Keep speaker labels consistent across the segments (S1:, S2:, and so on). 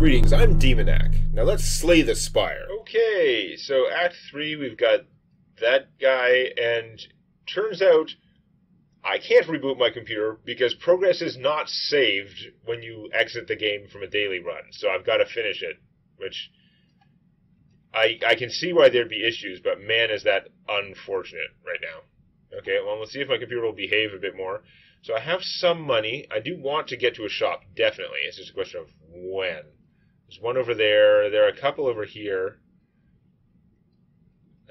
S1: Greetings, I'm Demonac. Now let's slay the Spire.
S2: Okay, so Act 3, we've got that guy, and turns out I can't reboot my computer because progress is not saved when you exit the game from a daily run. So I've got to finish it, which I can see why there'd be issues, but man, is that unfortunate right now. Okay, well, let's see if my computer will behave a bit more. So I have some money. I do want to get to a shop, definitely. It's just a question of when. There's one over there. There are a couple over here.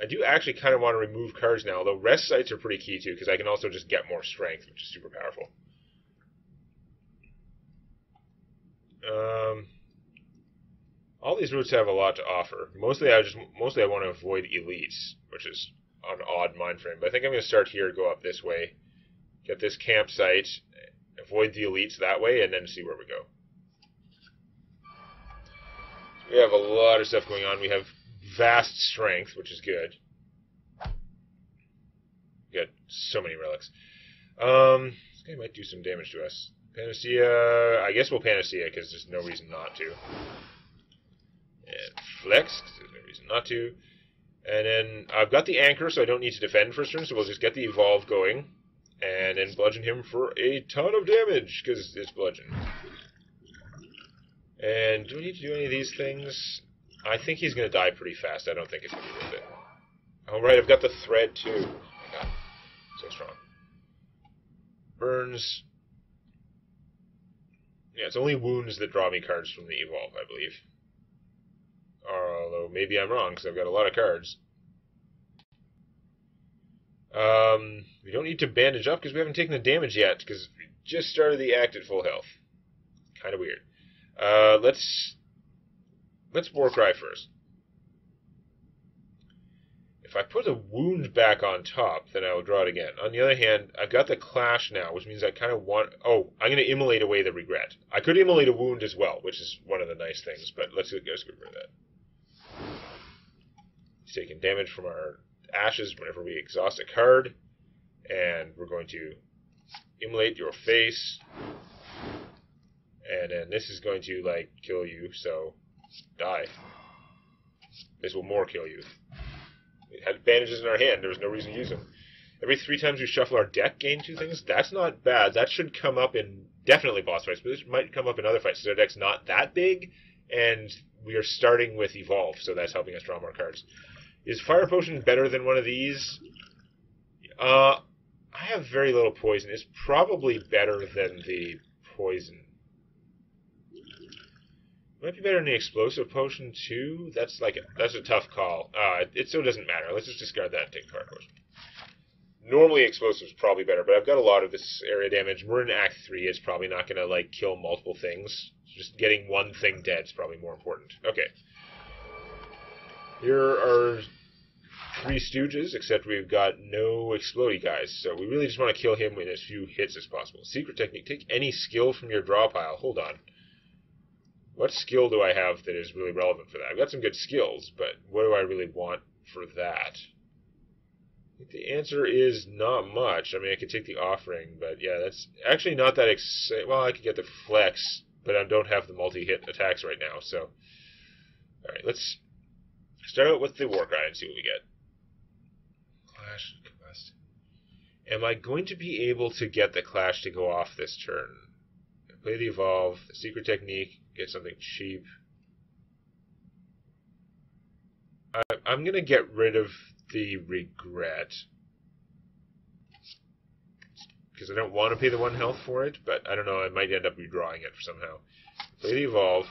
S2: I do actually kind of want to remove cards now, although rest sites are pretty key too, because I can also just get more strength, which is super powerful. All these routes have a lot to offer. Mostly I want to avoid elites, which is an odd mind frame. But I think I'm going to start here, go up this way, get this campsite, avoid the elites that way, and then see where we go. We have a lot of stuff going on. We have vast strength, which is good. We got so many relics. This guy might do some damage to us. Panacea, I guess we'll Panacea because there's no reason not to. And Flex, because there's no reason not to. And then I've got the Anchor, so I don't need to defend first turn, so we'll just get the Evolve going. And then bludgeon him for a ton of damage, because it's bludgeon. And do we need to do any of these things? I think he's going to die pretty fast. I don't think it's going to be worth it. Oh, right, I've got the thread, too. Oh, my God. So strong. Burns. Yeah, it's only wounds that draw me cards from the Evolve, I believe. Although, maybe I'm wrong, because I've got a lot of cards. We don't need to bandage up, because we haven't taken the damage yet, because we just started the act at full health. Kind of weird. Let's Warcry first. If I put the wound back on top, then I will draw it again. On the other hand, I've got the Clash now, which means I kind of want... Oh, I'm going to immolate away the regret. I could immolate a wound as well, which is one of the nice things, but let's get rid of that. He's taking damage from our ashes whenever we exhaust a card, and we're going to immolate your face. And then this is going to, like, kill you, so die. This will more kill you. We had bandages in our hand. There was no reason to use them. Every 3 times we shuffle our deck, gain 2 things. That's not bad. That should come up in definitely boss fights, but this might come up in other fights. So our deck's not that big, and we are starting with Evolve, so that's helping us draw more cards. Is Fire Potion better than one of these? I have very little poison. It's probably better than the poison. Might be better than the Explosive Potion, too. That's a tough call. It still doesn't matter. Let's just discard that and take Fire Potion. Normally, Explosive's probably better, but I've got a lot of this area damage. We're in Act 3. It's probably not going to, like, kill multiple things. Just getting one thing dead is probably more important. Okay. Here are 3 Stooges, except we've got no Explodey guys, so we really just want to kill him in as few hits as possible. Secret technique. Take any skill from your draw pile. Hold on. What skill do I have that is really relevant for that? I've got some good skills, but what do I really want for that? I think the answer is not much. I mean, I could take the Offering, but yeah, that's actually not that exciting. Well, I could get the Flex, but I don't have the multi-hit attacks right now, so... Alright, let's start out with the Warcry and see what we get. Clash and Combust. Am I going to be able to get the Clash to go off this turn? Play the Evolve, the Secret Technique, get something cheap. I'm going to get rid of the Regret. Because I don't want to pay the 1 health for it, but I don't know, I might end up redrawing it somehow. Play the Evolve.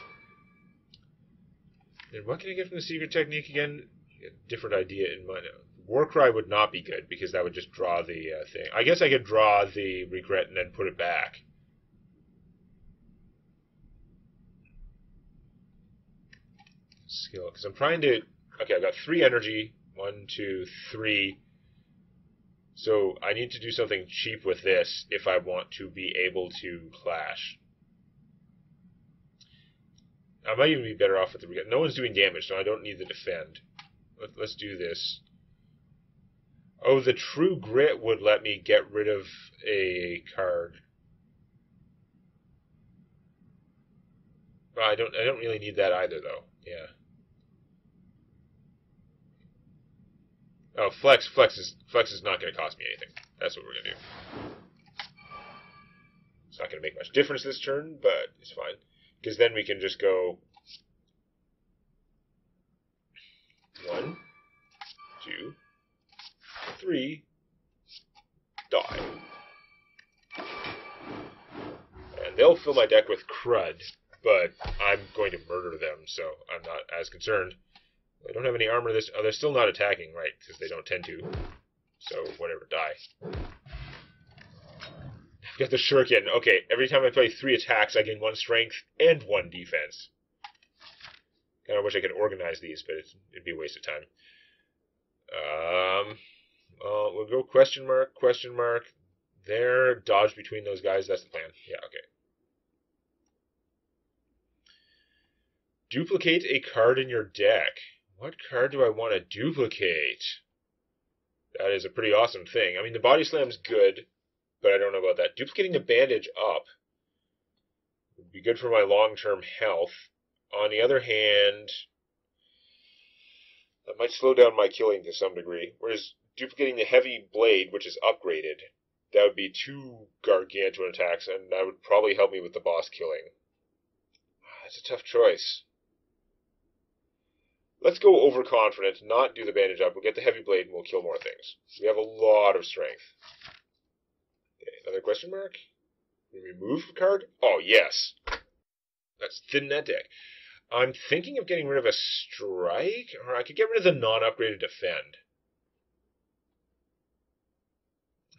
S2: Then what can I get from the Secret Technique again? Get a different idea in mind. Warcry would not be good, because that would just draw the thing. I guess I could draw the Regret and then put it back. Skill, because I'm trying to... Okay, I've got 3 energy. 1, 2, 3. So I need to do something cheap with this if I want to be able to Clash. I might even be better off with the... No one's doing damage, so I don't need the Defend. Let's do this. Oh, the True Grit would let me get rid of a card. Well, I don't really need that either, though. Yeah. Oh, flex is not going to cost me anything. That's what we're going to do. It's not going to make much difference this turn, but it's fine. Because then we can just go 1, 2, 3, die. And they'll fill my deck with crud, but I'm going to murder them, so I'm not as concerned. I don't have any armor this... Oh, they're still not attacking, right, because they don't tend to. So, whatever, die. I've got the shuriken. Okay, every time I play 3 attacks, I gain 1 strength and 1 defense. Kind of wish I could organize these, but it'd be a waste of time. Well, we'll go question mark. There, dodge between those guys. That's the plan. Yeah, okay. Duplicate a card in your deck. What card do I want to duplicate? That is a pretty awesome thing. I mean, the Body Slam's good, but I don't know about that. Duplicating the Bandage up would be good for my long-term health. On the other hand, that might slow down my killing to some degree. Whereas duplicating the Heavy Blade, which is upgraded, that would be 2 gargantuan attacks, and that would probably help me with the boss killing. That's a tough choice. Let's go overconfident, not do the bandage up. We'll get the Heavy Blade and we'll kill more things. We have a lot of strength. Okay, another question mark? Remove a card? Oh, yes. Let's thin that deck. I'm thinking of getting rid of a strike, or I could get rid of the non-upgraded defend.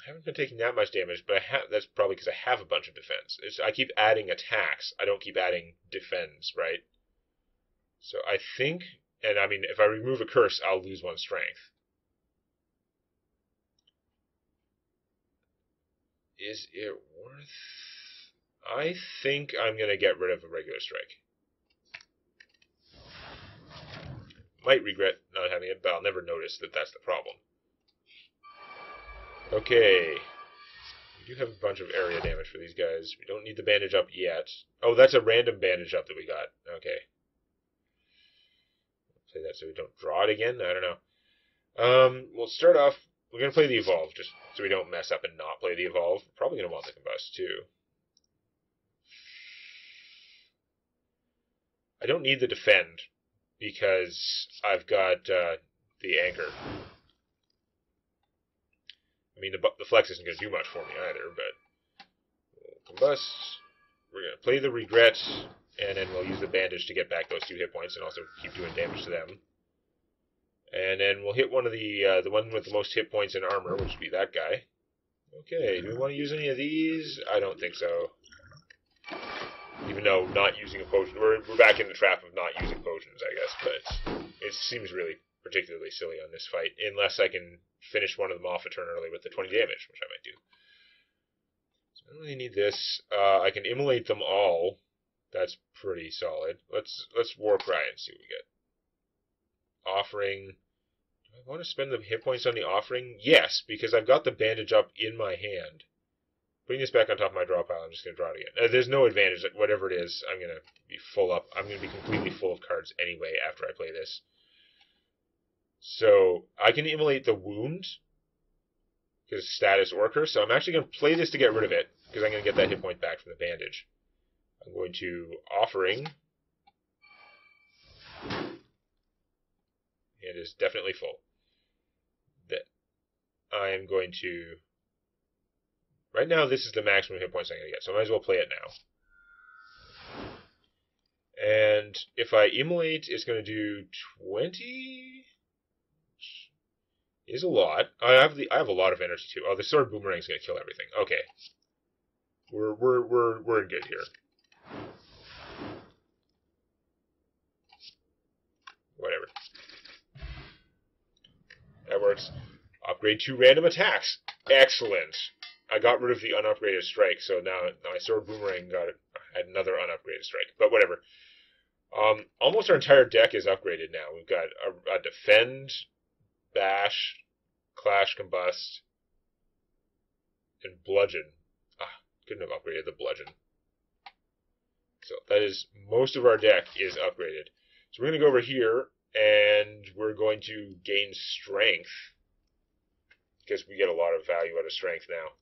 S2: I haven't been taking that much damage, but that's probably because I have a bunch of defense. I keep adding attacks. I don't keep adding defends, right? So I think... And, I mean, if I remove a curse, I'll lose 1 strength. Is it worth... I think I'm going to get rid of a regular strike. Might regret not having it, but I'll never notice that that's the problem. Okay. We do have a bunch of area damage for these guys. We don't need the bandage up yet. Oh, that's a random bandage up that we got. Okay. Play that so we don't draw it again. I don't know. We'll start off. We're going to play the Evolve, just so we don't mess up and not play the Evolve. Probably going to want the Combust, too. I don't need the Defend, because I've got the Anchor. I mean, the Flex isn't going to do much for me either, but... We'll Combust. We're going to play the Regret, and then we'll use the Bandage to get back those 2 hit points and also keep doing damage to them. And then we'll hit one of the one with the most hit points in armor, which would be that guy. Okay, do we want to use any of these? I don't think so. Even though not using a potion, we're back in the trap of not using potions, I guess, but it seems really particularly silly on this fight, unless I can finish one of them off a turn early with the 20 damage, which I might do. So I don't really need this. I can immolate them all. That's pretty solid. Let's War Cry and see what we get. Offering. Do I want to spend the hit points on the offering? Yes, because I've got the bandage up in my hand. Putting this back on top of my draw pile, I'm just going to draw it again. There's no advantage. Whatever it is, I'm going to be full up. I'm going to be completely full of cards anyway after I play this. So I can immolate the wound because status or curse. So I'm actually going to play this to get rid of it because I'm going to get that hit point back from the bandage. I'm going to offering. It is definitely full. That I am going to. Right now, this is the maximum hit points I'm going to get, so I might as well play it now. And if I immolate, it's going to do 20. Is a lot. I have a lot of energy too. Oh, the sword boomerang is going to kill everything. Okay, we're in good here. Whatever. That works. Upgrade 2 random attacks. Excellent. I got rid of the unupgraded strike, so now my sword boomerang had another unupgraded strike. But whatever. Almost our entire deck is upgraded now. We've got a defend, bash, clash, combust, and bludgeon. Couldn't have upgraded the bludgeon. So That is, most of our deck is upgraded. So we're going to go over here, and we're going to gain strength, because we get a lot of value out of strength now.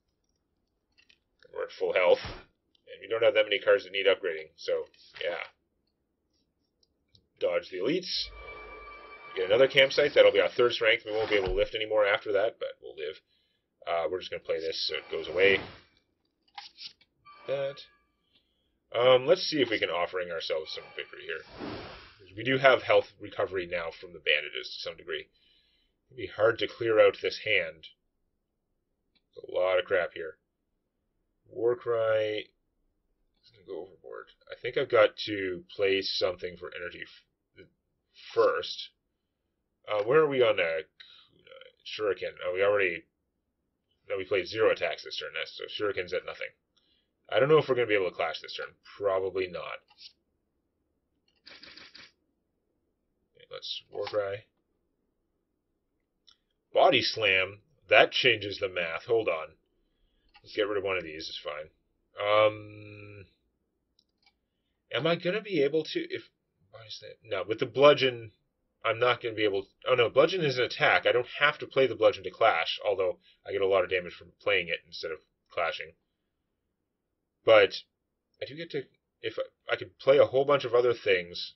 S2: We're at full health, and we don't have that many cards that need upgrading, so yeah. Dodge the elites. Get another campsite. That'll be our third strength. We won't be able to lift anymore after that, but we'll live. We're just going to play this so it goes away. That. Let's see if we can offering ourselves some victory here. We do have health recovery now from the bandages to some degree. It'd be hard to clear out this hand. There's a lot of crap here. Warcry is going to go overboard. I think I've got to play something for energy first. Where are we on Shuriken? Oh, we played 0 attacks this turn. So Shuriken's at nothing. I don't know if we're going to be able to clash this turn. Probably not. Okay, let's Warcry. Body Slam. That changes the math. Hold on. Let's get rid of one of these. It's fine. Am I going to be able to... No, with the Bludgeon... I'm not going to be able to... Oh, no, Bludgeon is an attack. I don't have to play the Bludgeon to clash, although I get a lot of damage from playing it instead of clashing. But I do get to... If I could play a whole bunch of other things...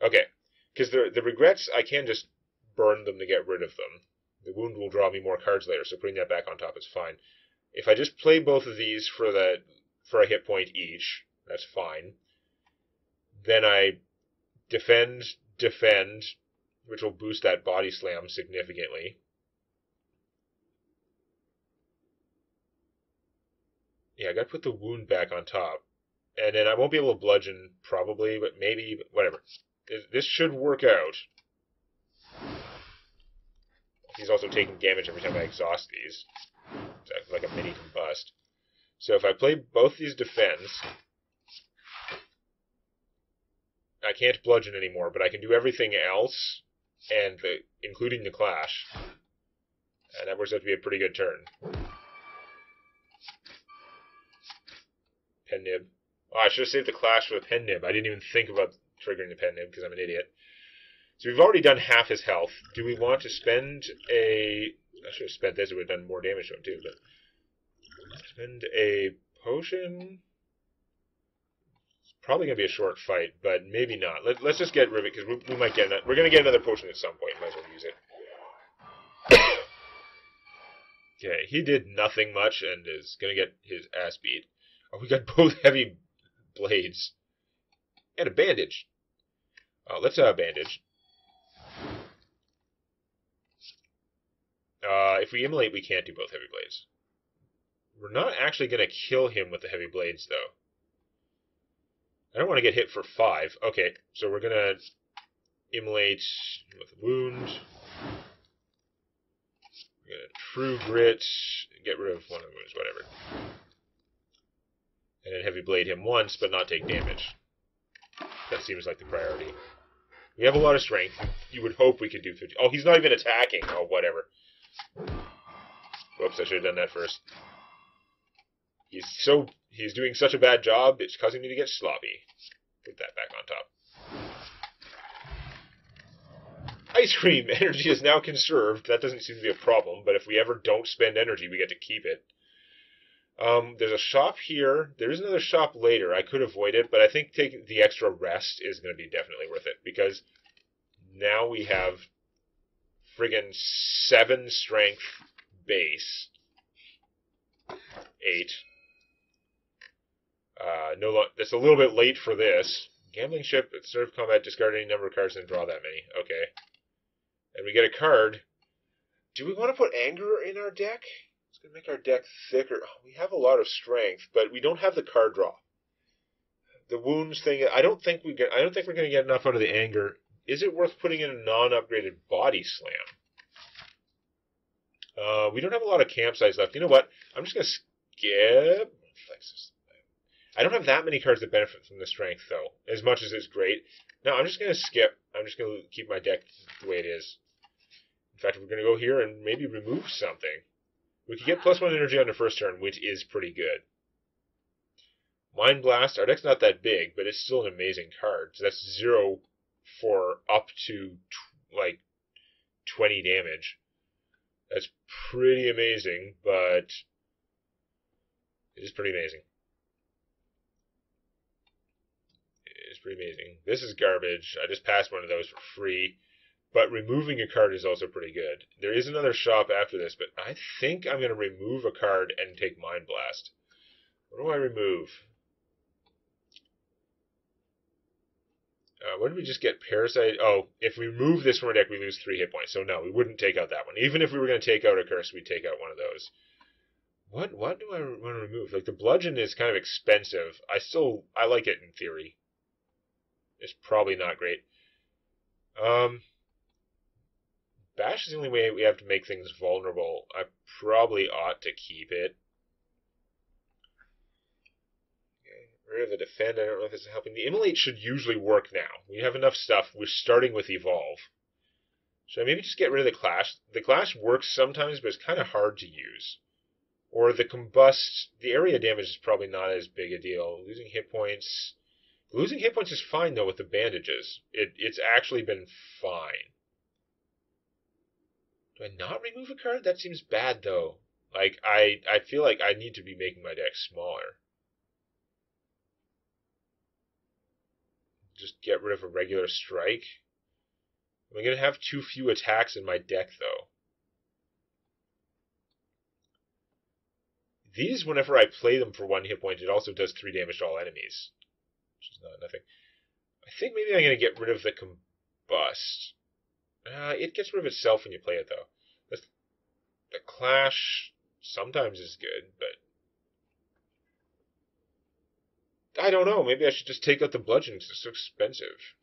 S2: Okay, because the regrets, I can just burn them to get rid of them. The wound will draw me more cards later, so putting that back on top is fine. If I just play both of these for a hit point each, that's fine. Then I defend, which will boost that body slam significantly. Yeah, I gotta put the wound back on top. And then I won't be able to bludgeon, probably, but maybe, whatever. This should work out. He's also taking damage every time I exhaust these. It's like a mini combust. So if I play both these defends, I can't bludgeon anymore, but I can do everything else, and including the clash. And that works out to be a pretty good turn. Pen nib. Oh, I should have saved the clash for the pen nib. I didn't even think about triggering the pen nib because I'm an idiot. So we've already done half his health. Do we want to spend a... I should have spent this, it would have done more damage to him too, but... Spend a potion? It's probably going to be a short fight, but maybe not. Let's just get rid of it, because we might get... We're going to get another potion at some point. Might as well use it. Okay, he did nothing much and is going to get his ass beat. Oh, we got both heavy blades. And a bandage. Let's bandage. If we immolate, we can't do both heavy blades. We're not actually going to kill him with the heavy blades, though. I don't want to get hit for 5. Okay, so we're going to immolate with a wound. We're going to true grit. Get rid of one of the wounds, whatever. And then heavy blade him once, but not take damage. That seems like the priority. We have a lot of strength. You would hope we could do 50. Oh, he's not even attacking. Oh, whatever. Whoops, I should have done that first. He's doing such a bad job, it's causing me to get sloppy. Put that back on top. Ice cream! Energy is now conserved. That doesn't seem to be a problem, but if we ever don't spend energy, we get to keep it. There's a shop here. There is another shop later. I could avoid it, but I think taking the extra rest is going to be definitely worth it, because now we have friggin' 7 strength base. 8. That's a little bit late for this. Gambling ship, at start of combat, discard any number of cards and draw that many. Okay. And we get a card. Do we want to put anger in our deck? It's going to make our deck thicker. Oh, we have a lot of strength, but we don't have the card draw. The wounds thing, I don't think we're going to get enough out of the anger. Is it worth putting in a non-upgraded body slam? We don't have a lot of campsites left. You know what? I'm just going to skip. I don't have that many cards that benefit from the strength, though, as much as it's great. No, I'm just going to skip. I'm just going to keep my deck the way it is. In fact, we're going to go here and maybe remove something. We could get +1 energy on the first turn, which is pretty good. Mind Blast, our deck's not that big, but it's still an amazing card. So that's 0 for up to, like, 20 damage. That's pretty amazing, but it is pretty amazing. It is pretty amazing. This is garbage. I just passed one of those for free. But removing a card is also pretty good. There is another shop after this, but I think I'm going to remove a card and take Mind Blast. What do I remove? What did we just get? Parasite? Oh, if we remove this from our deck, we lose 3 hit points. So no, we wouldn't take out that one. Even if we were going to take out a curse, we'd take out one of those. What do I want to remove? Like, the bludgeon is kind of expensive. I like it in theory. It's probably not great. Bash is the only way we have to make things vulnerable. I probably ought to keep it. Rid of the defend. I don't know if this is helping. The immolate should usually work now. We have enough stuff. We're starting with evolve. Should I maybe just get rid of the clash? The clash works sometimes, but it's kind of hard to use. Or the combust. The area damage is probably not as big a deal. Losing hit points. Losing hit points is fine though with the bandages. It's actually been fine. Do I not remove a card? That seems bad though. Like I feel like I need to be making my deck smaller. Just get rid of a regular strike. I'm going to have too few attacks in my deck, though. These, whenever I play them for 1 hit point, it also does 3 damage to all enemies. Which is not nothing. I think maybe I'm going to get rid of the combust. It gets rid of itself when you play it, though. The clash sometimes is good, but I don't know. Maybe I should just take out the bludgeon because it's so expensive.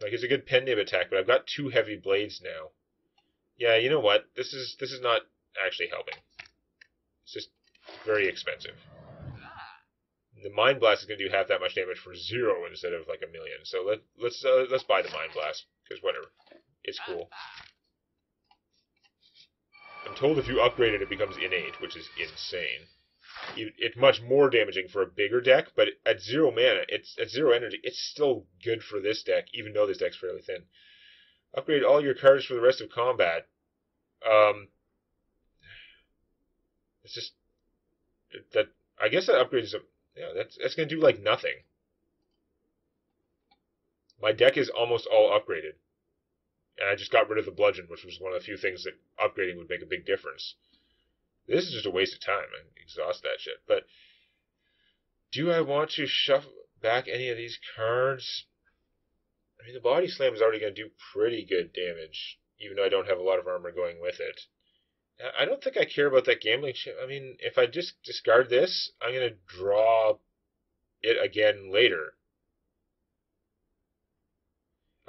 S2: Like, it's a good pen nib attack, but I've got 2 heavy blades now. Yeah, you know what? This is not actually helping. It's just very expensive. The Mind Blast is going to do half that much damage for 0 instead of like 1 million. So let's buy the Mind Blast because whatever, it's cool. I'm told if you upgrade it, it becomes innate, which is insane. It's much more damaging for a bigger deck, but at 0 mana, it's at 0 energy, it's still good for this deck, even though this deck's fairly thin. Upgrade all your cards for the rest of combat. It's just that I guess that upgrades. Yeah, that's gonna do like nothing. My deck is almost all upgraded, and I just got rid of the bludgeon, which was one of the few things that upgrading would make a big difference. This is just a waste of time. I exhaust that shit. But do I want to shuffle back any of these cards? I mean, the Body Slam is already going to do pretty good damage, even though I don't have a lot of armor going with it. I don't think I care about that gambling shit. I mean, if I just discard this, I'm going to draw it again later.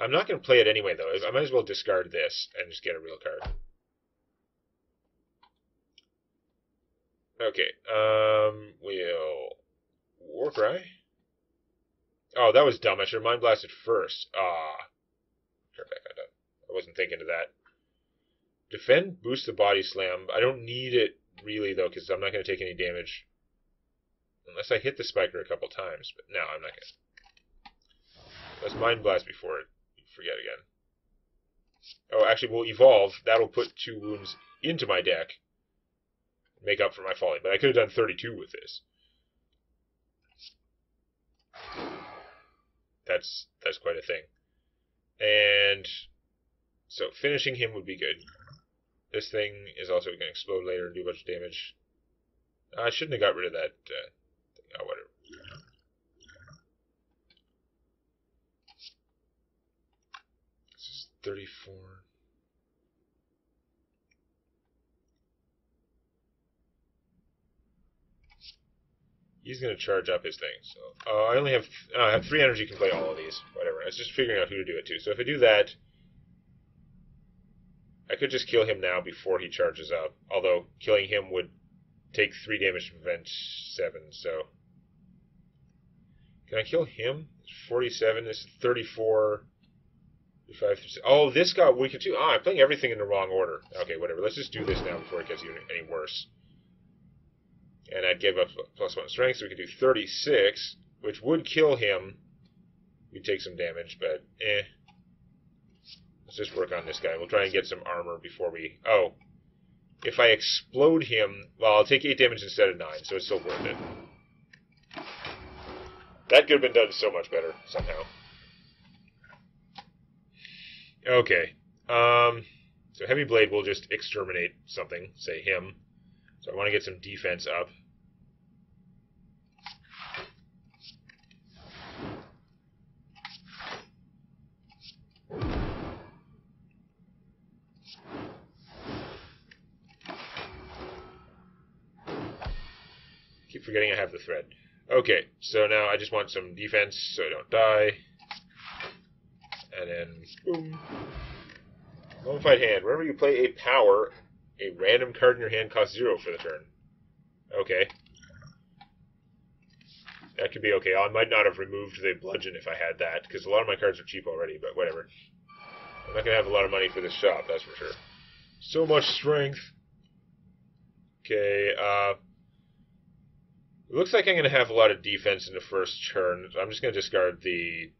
S2: I'm not going to play it anyway, though. I might as well discard this and just get a real card. Okay, we'll Warcry. Oh, that was dumb. I should have Mind Blasted first. Turn back on that. I wasn't thinking of that. Defend, boost the Body Slam. I don't need it really though, because I'm not going to take any damage unless I hit the Spiker a couple times. But no, I'm not going to. Let's Mind Blast before it. Forget again. Oh, actually, we'll evolve. That'll put 2 wounds into my deck. Make up for my folly, but I could have done 32 with this. That's quite a thing. And so finishing him would be good. This thing is also going to explode later and do a bunch of damage. I shouldn't have got rid of that thing. Oh, whatever. This is 34. He's going to charge up his thing. So I only have 3 energy, can play all of these. Whatever. I was just figuring out who to do it to. So if I do that, I could just kill him now before he charges up. Although killing him would take 3 damage to prevent 7. So can I kill him? It's 47. This is 34. 35. Oh, this got weaker too. I'm playing everything in the wrong order. Okay, whatever. Let's just do this now before it gets any worse. And I'd give up +1 strength, so we could do 36. which would kill him. We'd take some damage, but Let's just work on this guy. We'll try and get some armor before we... Oh. If I explode him... Well, I'll take 8 damage instead of 9, so it's still worth it. That could have been done so much better, somehow. Okay. So Heavy Blade will just exterminate something. Say him. So I want to get some defense up. Keep forgetting I have the thread. Okay, so now I just want some defense so I don't die. And then, boom. Mummified Hand. Whenever you play a power, a random card in your hand costs 0 for the turn. Okay. That could be okay. I might not have removed the bludgeon if I had that, because a lot of my cards are cheap already, but whatever. I'm not going to have a lot of money for this shop, that's for sure. So much strength. Okay, it looks like I'm going to have a lot of defense in the first turn. I'm just going to discard the...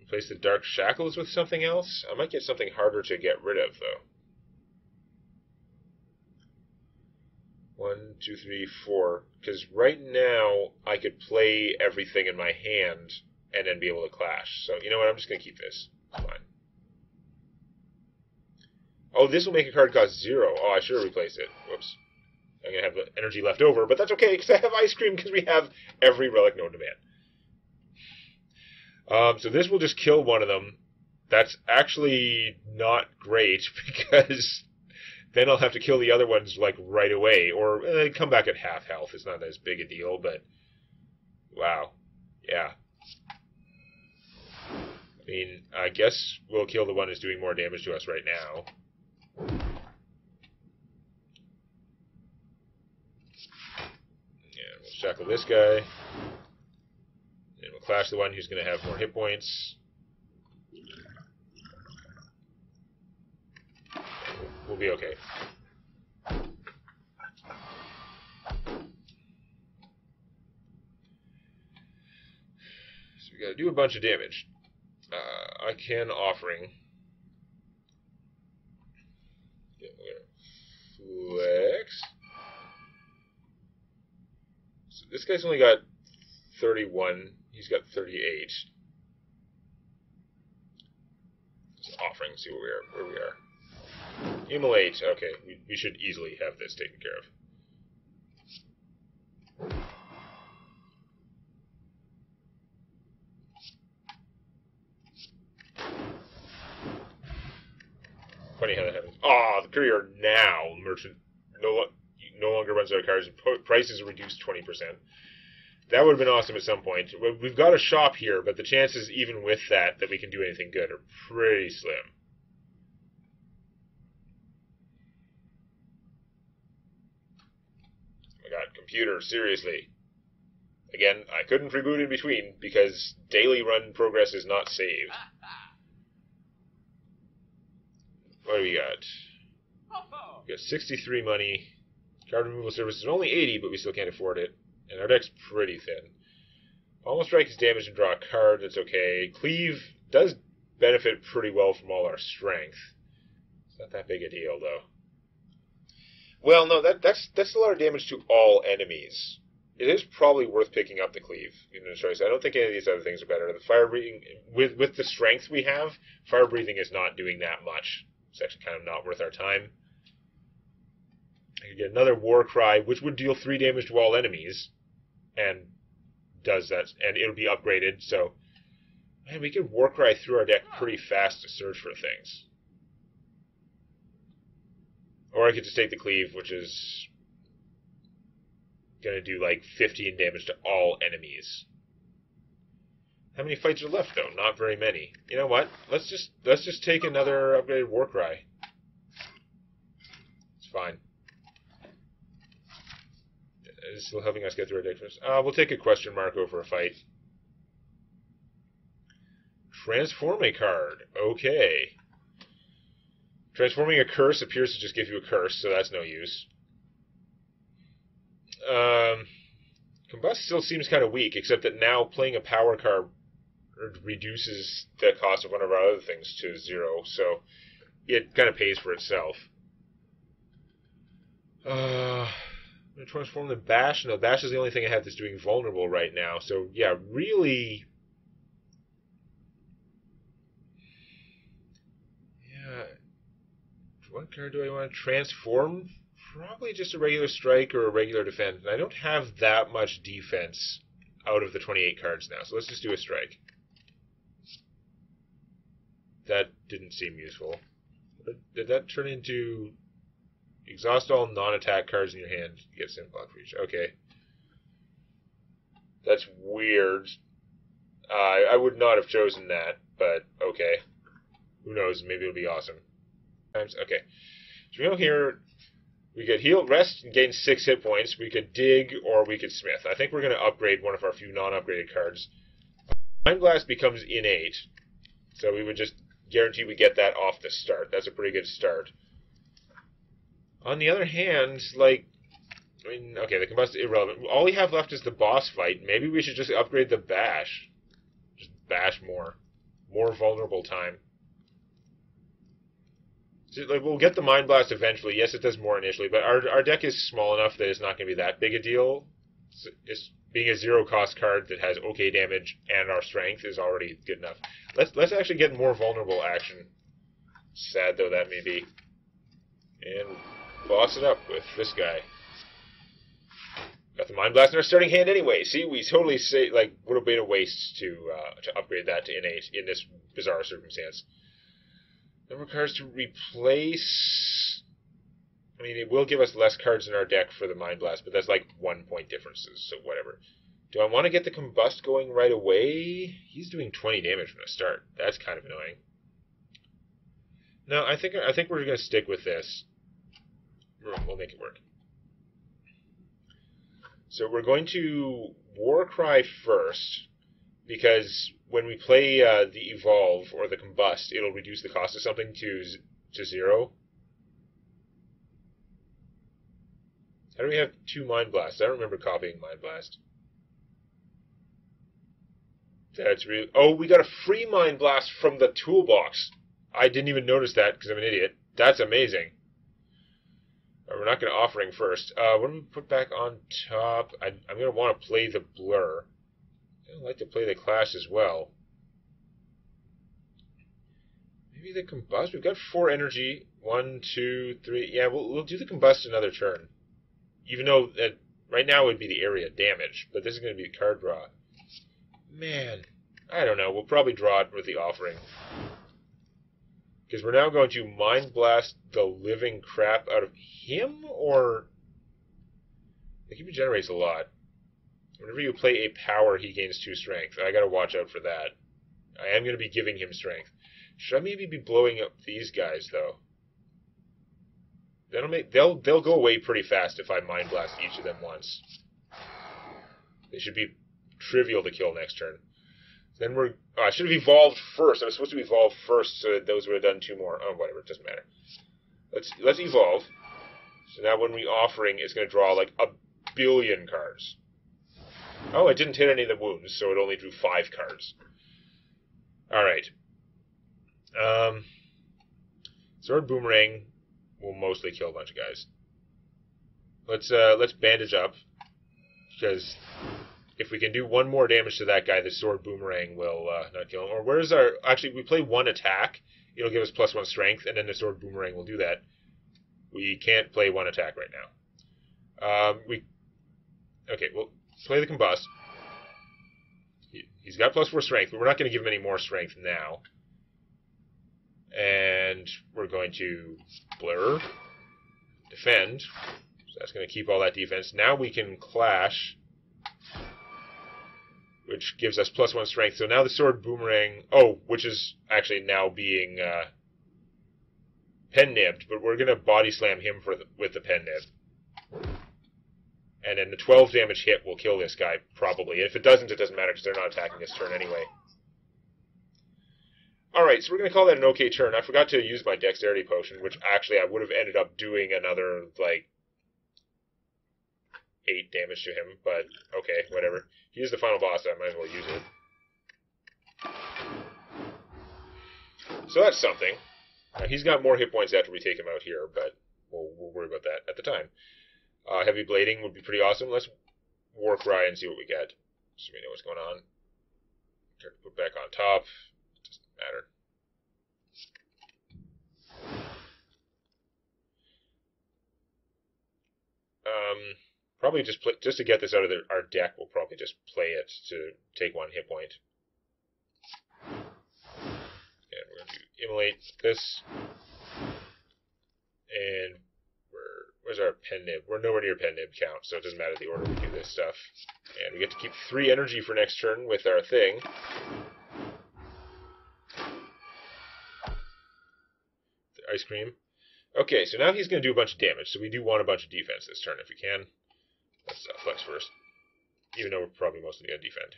S2: Replace the Dark Shackles with something else? I might get something harder to get rid of, though. 1, 2, 3, 4. Because right now, I could play everything in my hand and then be able to clash. So, you know what? I'm just going to keep this. It's fine. Oh, this will make a card cost 0. Oh, I should have replaced it. Whoops. I'm going to have energy left over, but that's okay, because I have ice cream, because we have every relic known to man. So this will just kill one of them. That's actually not great, because then I'll have to kill the other ones, like, right away. Or come back at half health. It's not as big a deal, but... Wow. Yeah. I mean, I guess we'll kill the one who's doing more damage to us right now. Yeah, we'll shackle this guy. And we'll clash the one who's going to have more hit points. We'll be okay. So we got to do a bunch of damage. I can offering. Yeah, we're gonna flex. So this guy's only got 31. He's got 38. Just offering, see where we are. Immolate. Okay, we should easily have this taken care of. Funny how that happens. Ah, the courier now. Merchant no longer runs out of cards. Prices are reduced 20%. That would have been awesome at some point. We've got a shop here, but the chances, even with that we can do anything good are pretty slim. Oh my god, computer, seriously. Again, I couldn't reboot in between because daily run progress is not saved. What do we got? We got 63 money. Card removal service is only 80, but we still can't afford it. And our deck's pretty thin. Almost strike is damage and draw a card. That's okay. Cleave does benefit pretty well from all our strength. It's not that big a deal, though. Well, no, that's a lot of damage to all enemies. It is probably worth picking up the cleave in the choice. I don't think any of these other things are better. The fire breathing, with the strength we have, fire breathing is not doing that much. It's actually kind of not worth our time. I could get another war cry, which would deal 3 damage to all enemies, and does that, and it'll be upgraded. So, man, we could war cry through our deck pretty fast to search for things. Or I could just take the cleave, which is going to do like 15 damage to all enemies. How many fights are left, though? Not very many. You know what? Let's just take another upgraded war cry. It's fine. It's still helping us get through our deck first. We'll take a question mark over a fight. Transform a card. Okay. Transforming a curse appears to just give you a curse, so that's no use. Combust still seems kind of weak, except that now playing a power card reduces the cost of one of our other things to 0, so it kind of pays for itself. Transform the Bash. No, Bash is the only thing I have that's doing vulnerable right now, so yeah, really... Yeah, what card do I want to transform? Probably just a regular strike or a regular defense. And I don't have that much defense out of the 28 cards now, so let's just do a strike. That didn't seem useful. Did that turn into exhaust all non-attack cards in your hand to get Sim block for each? Okay. That's weird. I would not have chosen that, but okay. Who knows? Maybe it'll be awesome. Okay. So we go here. We could heal, rest, and gain 6 hit points. We could dig, or we could smith. I think we're going to upgrade one of our few non-upgraded cards. Mind Blast becomes innate, so we would just guarantee we get that off the start. That's a pretty good start. On the other hand, like, I mean, okay, the Combust is irrelevant. All we have left is the boss fight. Maybe we should just upgrade the Bash. Just bash more. More vulnerable time. Like, we'll get the Mind Blast eventually. Yes, it does more initially, but our deck is small enough that it's not going to be that big a deal. It's being a 0-cost card that has okay damage and our strength is already good enough. Let's actually get more vulnerable action. Sad though that may be. And boss it up with this guy. Got the Mind Blast in our starting hand anyway. See, we totally say like would have been a waste to upgrade that to innate in this bizarre circumstance. Number of cards to replace. I mean, it will give us less cards in our deck for the Mind Blast, but that's like 1-point differences, so whatever. Do I want to get the Combust going right away? He's doing 20 damage from the start. That's kind of annoying. No, I think we're going to stick with this. We'll make it work. So we're going to Warcry first, because when we play the Evolve or the Combust, it'll reduce the cost of something to 0. How do we have 2 Mind Blasts? I don't remember copying Mind Blast. That's really... Oh, we got a free Mind Blast from the toolbox. I didn't even notice that because I'm an idiot. That's amazing. We're not going to offering first. What do we put back on top? I'm going to want to play the Blur. I'd like to play the Clash as well. Maybe the Combust. We've got 4 energy. 1, 2, 3. Yeah, we'll do the Combust another turn. Even though right now it would be the area damage, but this is going to be the card draw. Man, I don't know. We'll probably draw it with the offering. Because we're now going to Mind Blast the living crap out of him, or... He regenerates a lot. Whenever you play a power, he gains 2 strength. I gotta watch out for that. I am going to be giving him strength. Should I maybe be blowing up these guys, though? They'll go away pretty fast if I Mind Blast each of them once. They should be trivial to kill next turn. Then I should have evolved first. I was supposed to evolve first so that those would have done 2 more. Oh, whatever. It doesn't matter. Let's evolve. So now when we offering, it's going to draw like 1 billion cards. Oh, it didn't hit any of the wounds, so it only drew 5 cards. Alright. Sword Boomerang will mostly kill a bunch of guys. Let's bandage up, because if we can do 1 more damage to that guy, the Sword Boomerang will not kill him. Or where's our... Actually, we play 1 attack. It'll give us +1 strength, and then the Sword Boomerang will do that. We can't play 1 attack right now. Okay, we'll play the Combust. He's got +4 strength, but we're not going to give him any more strength now. And we're going to Blur. Defend. So that's going to keep all that defense. Now we can Clash, which gives us +1 strength. So now the Sword Boomerang... Oh, which is actually now being pen-nibbed, but we're going to Body Slam him with the pen-nib. And then the 12 damage hit will kill this guy, probably. And if it doesn't, it doesn't matter, because they're not attacking this turn anyway. Alright, so we're going to call that an okay turn. I forgot to use my Dexterity Potion, which actually I would have ended up doing another, like, 8 damage to him, but okay, whatever. He is the final boss, so I might as well use it. So that's something. Now, he's got more hit points after we take him out here, but we'll worry about that at the time. Heavy blading would be pretty awesome. Let's war cry and see what we get, so we know what's going on. Try to put back on top. Doesn't matter. Probably just to get this out of our deck, we'll probably just play it to take 1 hit point. And we're going to immolate this. And where's our pen nib? We're nowhere near pen nib count, so it doesn't matter the order we do this stuff. And we get to keep 3 energy for next turn with our thing. The ice cream. Okay, so now he's going to do a bunch of damage, so we do want a bunch of defense this turn if we can. Let's flex first, even though we're probably mostly going to defend.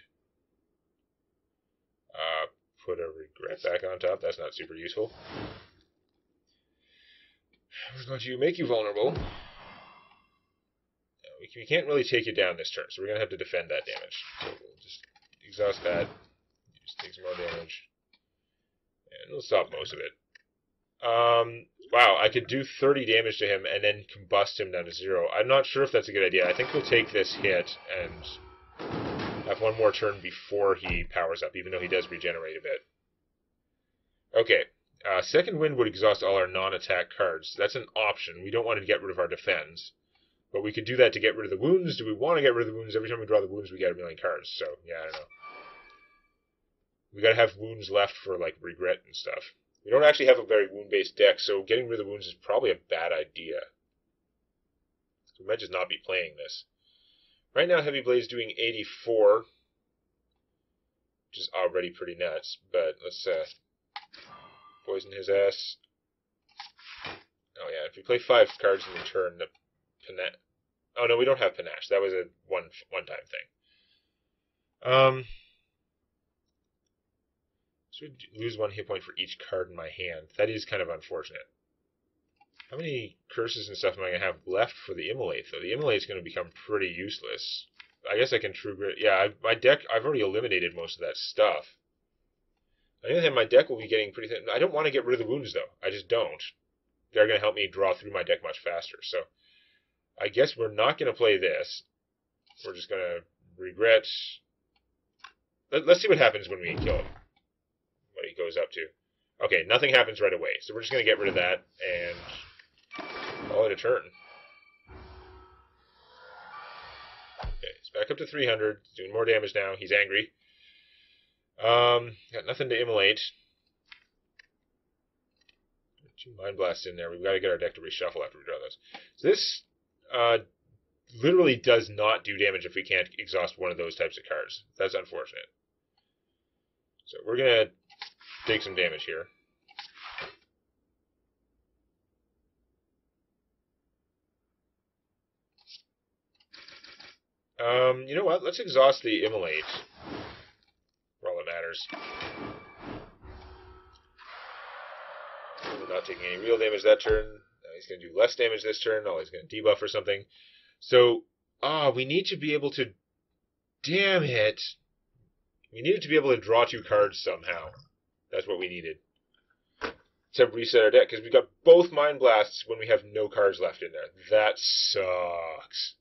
S2: Put a regret back on top. That's not super useful. We're going to make you vulnerable. We can't really take you down this turn, so we're going to have to defend that damage. So we'll just exhaust that. Just take some more damage. And we'll stop most of it. Wow, I could do 30 damage to him and then combust him down to 0. I'm not sure if that's a good idea. I think we'll take this hit and have 1 more turn before he powers up, even though he does regenerate a bit. Okay, Second Wind would exhaust all our non-attack cards. That's an option. We don't want to get rid of our defense. But we could do that to get rid of the wounds. Do we want to get rid of the wounds? Every time we draw the wounds, we get 1,000,000 cards. So, yeah, I don't know. We gotta have wounds left for, like, regret and stuff. We don't actually have a very wound-based deck, so getting rid of the wounds is probably a bad idea. So we might just not be playing this. Right now, Heavy Blade's doing 84, which is already pretty nuts, but let's poison his ass. Oh yeah, if we play 5 cards in the turn, the panache... Oh no, we don't have panache. That was a one-time thing. So we lose 1 hit point for each card in my hand. That is kind of unfortunate. How many curses and stuff am I going to have left for the Immolate, though? The Immolate is going to become pretty useless. I guess I can True Grit. Yeah, my deck, I've already eliminated most of that stuff. On the other hand, my deck will be getting pretty thin. I don't want to get rid of the wounds, though. I just don't. They're going to help me draw through my deck much faster. So I guess we're not going to play this. We're just going to regret. Let's see what happens when we kill him. What he goes up to. Okay, nothing happens right away. So we're just going to get rid of that and call it a turn. Okay, it's back up to 300. He's doing more damage now. He's angry. Got nothing to immolate. 2 Mind Blasts in there. We've got to get our deck to reshuffle after we draw those. So this literally does not do damage if we can't exhaust one of those types of cards. That's unfortunate. So we're going to take some damage here. You know what? Let's exhaust the Immolate for all that matters. We're not taking any real damage that turn. He's going to do less damage this turn. Oh, he's going to debuff or something. So, we need to be able to... Damn it! We needed to be able to draw 2 cards somehow. That's what we needed. To reset our deck, because we got both Mind Blasts when we have no cards left in there. That sucks.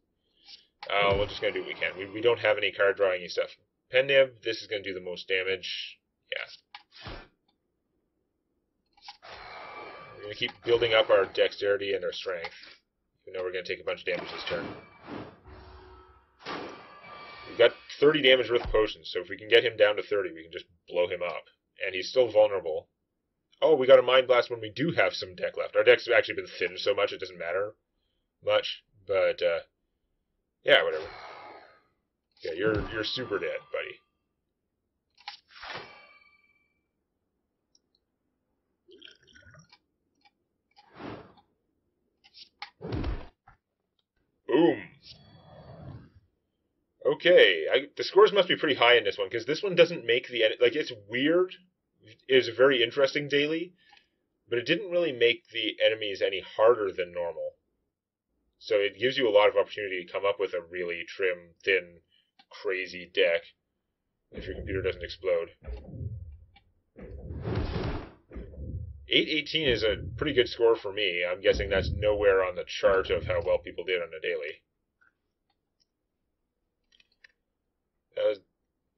S2: We're just going to do what we can. We don't have any card drawing stuff. Pen Nib, this is going to do the most damage. Yeah. We're going to keep building up our dexterity and our strength. Even though we're going to take a bunch of damage this turn. We've got 30 damage worth of potions, so if we can get him down to 30, we can just blow him up. And he's still vulnerable. Oh, we got a Mind Blast when we do have some deck left. Our deck's actually been thinned so much it doesn't matter much. But, yeah, whatever. Yeah, you're super dead, buddy. Boom. Okay, the scores must be pretty high in this one, because this one doesn't make the... Like, it's weird. It is a very interesting daily, but it didn't really make the enemies any harder than normal. So it gives you a lot of opportunity to come up with a really trim, thin, crazy deck if your computer doesn't explode. 818 is a pretty good score for me. I'm guessing that's nowhere on the chart of how well people did on a daily.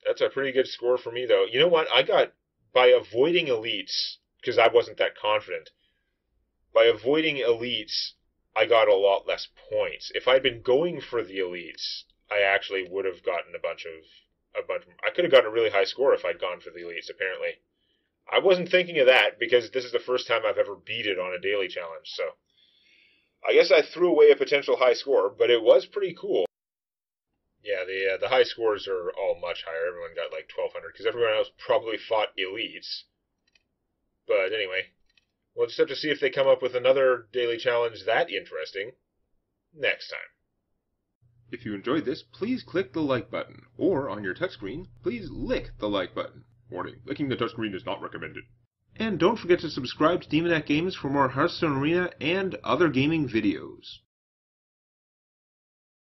S2: That's a pretty good score for me, though. You know what? By avoiding elites, because I wasn't that confident, by avoiding elites, I got a lot less points. If I'd been going for the elites, I actually would have gotten a bunch. I could have gotten a really high score if I'd gone for the elites, apparently. I wasn't thinking of that because this is the first time I've ever beat it on a daily challenge, so I guess I threw away a potential high score, but it was pretty cool. Yeah, the high scores are all much higher. Everyone got like 1,200 because everyone else probably fought elites. But anyway, we'll just have to see if they come up with another daily challenge that interesting next time.
S3: If you enjoyed this, please click the like button, or on your touchscreen, please lick the like button. Warning, licking the touchscreen is not recommended. And don't forget to subscribe to Demonac Games for more Hearthstone Arena and other gaming videos.